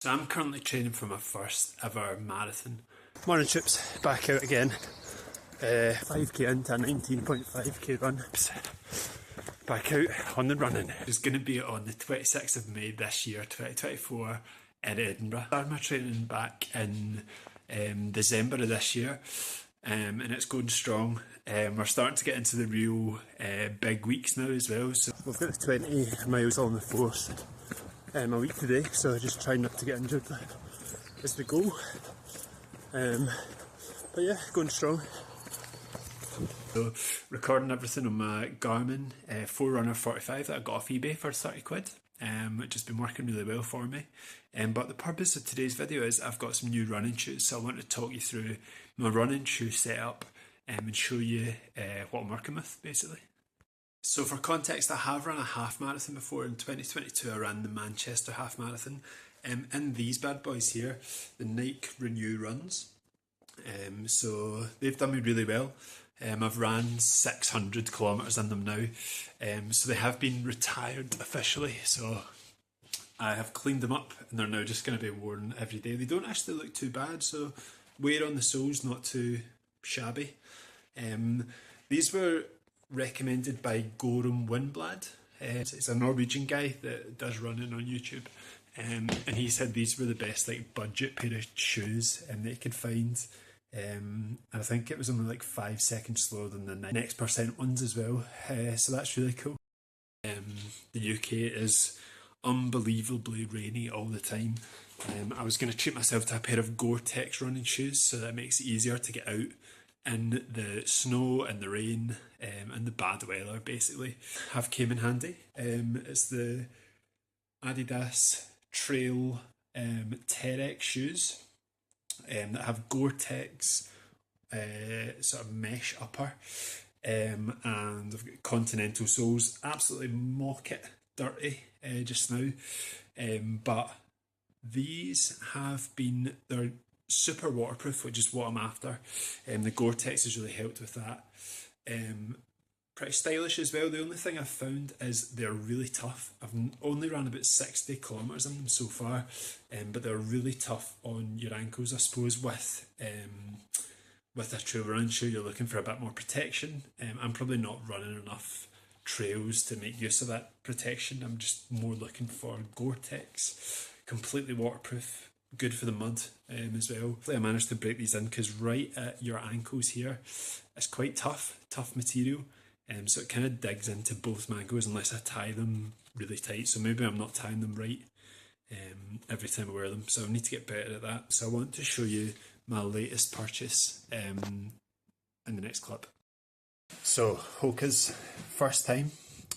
So I'm currently training for my first ever marathon. Morning Chips, back out again. 5k into a 19.5k run. Back out on the running. It's going to be on the 26th of May this year, 2024, in Edinburgh. I started my training back in December of this year, and it's going strong. We're starting to get into the real big weeks now as well. So we've got 20 miles on the force a week today, so just trying not to get injured is the goal. But yeah, going strong. So recording everything on my Garmin Forerunner 45 that I got off eBay for 30 quid, which has been working really well for me. But the purpose of today's video is I've got some new running shoes, so I want to talk you through my running shoe setup and show you what I'm working with basically. So for context, I have run a half marathon before. In 2022 I ran the Manchester half marathon. In these bad boys here, the Nike Renew runs. So they've done me really well. I've ran 600 kilometres in them now. So they have been retired officially. So I have cleaned them up and they're now just going to be worn every day. They don't actually look too bad, so wear on the soles not too shabby. These were recommended by Gorham Windblad. It's a Norwegian guy that does running on YouTube. And he said these were the best like budget pair of shoes that he could find. And I think it was only like 5 seconds slower than the next percent ones as well. So that's really cool. The UK is unbelievably rainy all the time. I was going to treat myself to a pair of Gore-Tex running shoes so that it makes it easier to get out in the snow and the rain and the bad weather basically. Have came in handy. It's the Adidas Trail Terex shoes that have Gore-Tex sort of mesh upper and I've got Continental soles. Absolutely mock it dirty just now, but these have been, they're super waterproof, which is what I'm after. The Gore-Tex has really helped with that. Pretty stylish as well. The only thing I've found is they're really tough. I've only ran about 60 kilometres in them so far, but they're really tough on your ankles. I suppose with a trail running shoe you're looking for a bit more protection. I'm probably not running enough trails to make use of that protection. I'm just more looking for Gore-Tex, completely waterproof, good for the mud as well. I managed to break these in because right at your ankles here it's quite tough material. So it kind of digs into both my ankles unless I tie them really tight. So maybe I'm not tying them right every time I wear them. So I need to get better at that. So I want to show you my latest purchase in the next clip. So Hoka's first time.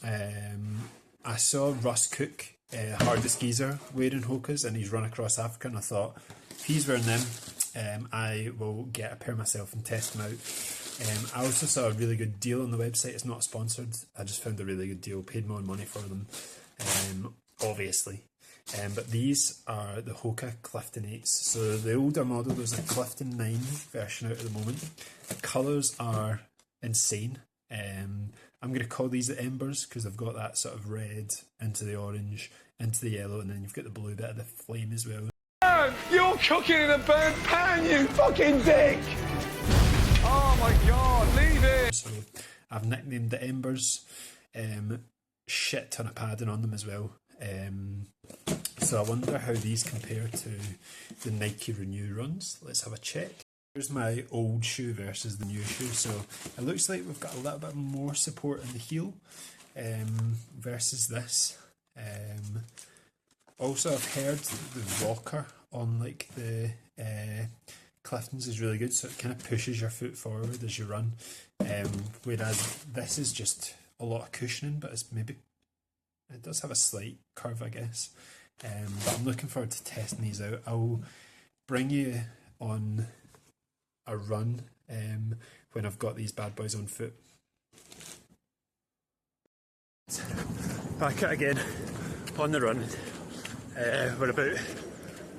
I saw Russ Cook, hardest geezer, wearing Hoka's and he's run across Africa, and I thought if he's wearing them, I will get a pair myself and test them out. I also saw a really good deal on the website. It's not sponsored. I just found a really good deal. Paid more money for them, obviously. But these are the Hoka Clifton 8s. So the older model, there's a Clifton 9 version out at the moment. The colours are insane. I'm going to call these the Embers because they've got that sort of red into the orange, into the yellow, and then you've got the blue bit of the flame as well. You're cooking in a burnt pan, you fucking dick! Oh my god, leave it! So I've nicknamed the Embers. Shit ton of padding on them as well. So I wonder how these compare to the Nike Renew runs. Let's have a check. Here's my old shoe versus the new shoe. So it looks like we've got a little bit more support in the heel versus this. Also, I've heard the rocker on like the Cliftons is really good, so it kind of pushes your foot forward as you run. Whereas this is just a lot of cushioning, but it's maybe it does have a slight curve, I guess. But I'm looking forward to testing these out. I'll bring you on a run when I've got these bad boys on foot. Back out again on the run. We're about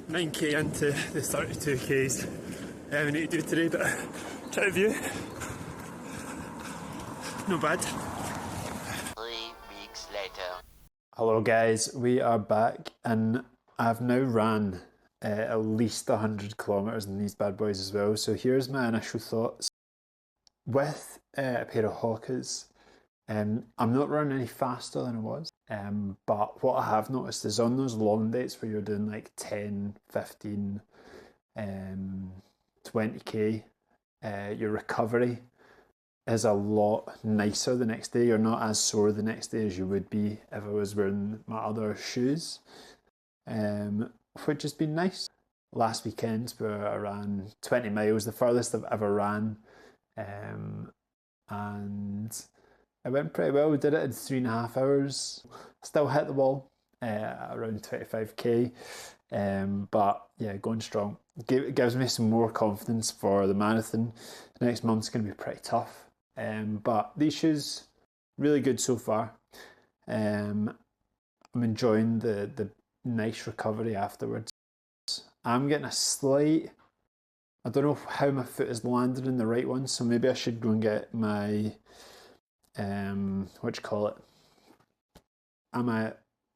9k into the 32k's we need to do today, but try to view. Not bad. 3 weeks later. Hello guys, we are back and I've now ran at least 100 kilometers in these bad boys as well. So here's my initial thoughts. With a pair of Hokas, I'm not running any faster than I was, but what I have noticed is on those long dates where you're doing like 10, 15, 20k, your recovery is a lot nicer the next day. You're not as sore the next day as you would be if I was wearing my other shoes, which has been nice. Last weekend where I ran 20 miles, the furthest I've ever ran, and it went pretty well. We did it in 3.5 hours. Still hit the wall around 25k, but yeah, going strong. It gives me some more confidence for the marathon. The next month's going to be pretty tough, but these shoes really good so far. I'm enjoying the nice recovery afterwards. I'm getting a slight, I don't know how my foot is landing in the right one, so maybe I should go and get my, what do you call it? Am I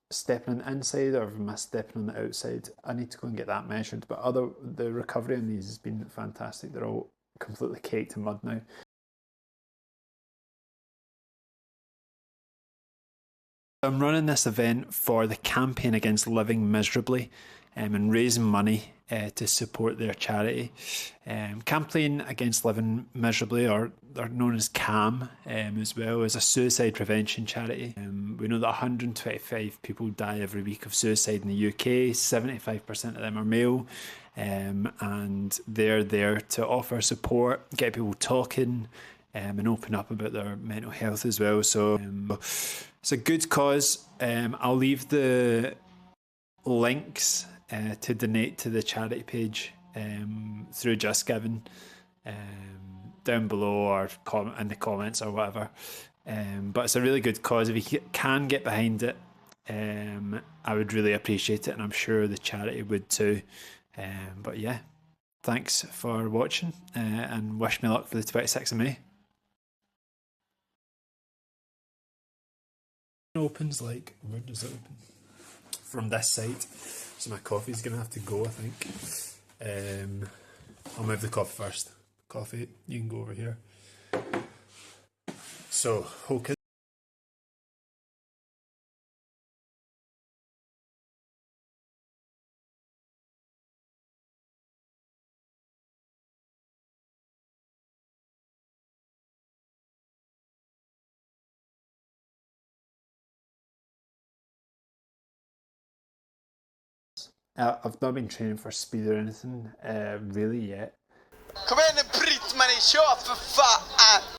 stepping on the inside or am I stepping on the outside? I need to go and get that measured. But the recovery on these has been fantastic. They're all completely caked in mud now. I'm running this event for the Campaign Against Living Miserably, and raising money to support their charity. Campaign Against Living Miserably, or they're known as CAM as well, is a suicide prevention charity. We know that 125 people die every week of suicide in the UK, 75% of them are male, and they're there to offer support, get people talking, and open up about their mental health as well. So it's a good cause. I'll leave the links to donate to the charity page through Just Giving down below or in the comments or whatever. But it's a really good cause. If you can get behind it, I would really appreciate it, and I'm sure the charity would too. But yeah, thanks for watching, and wish me luck for the 26th of May. Opens like, where does it open? From this side, so my coffee's gonna have to go, I think. I'll move the coffee first. Coffee, you can go over here. So Hoka. I've not been training for speed or anything really yet. Kom igen nu Britt-Marie, kör för fan!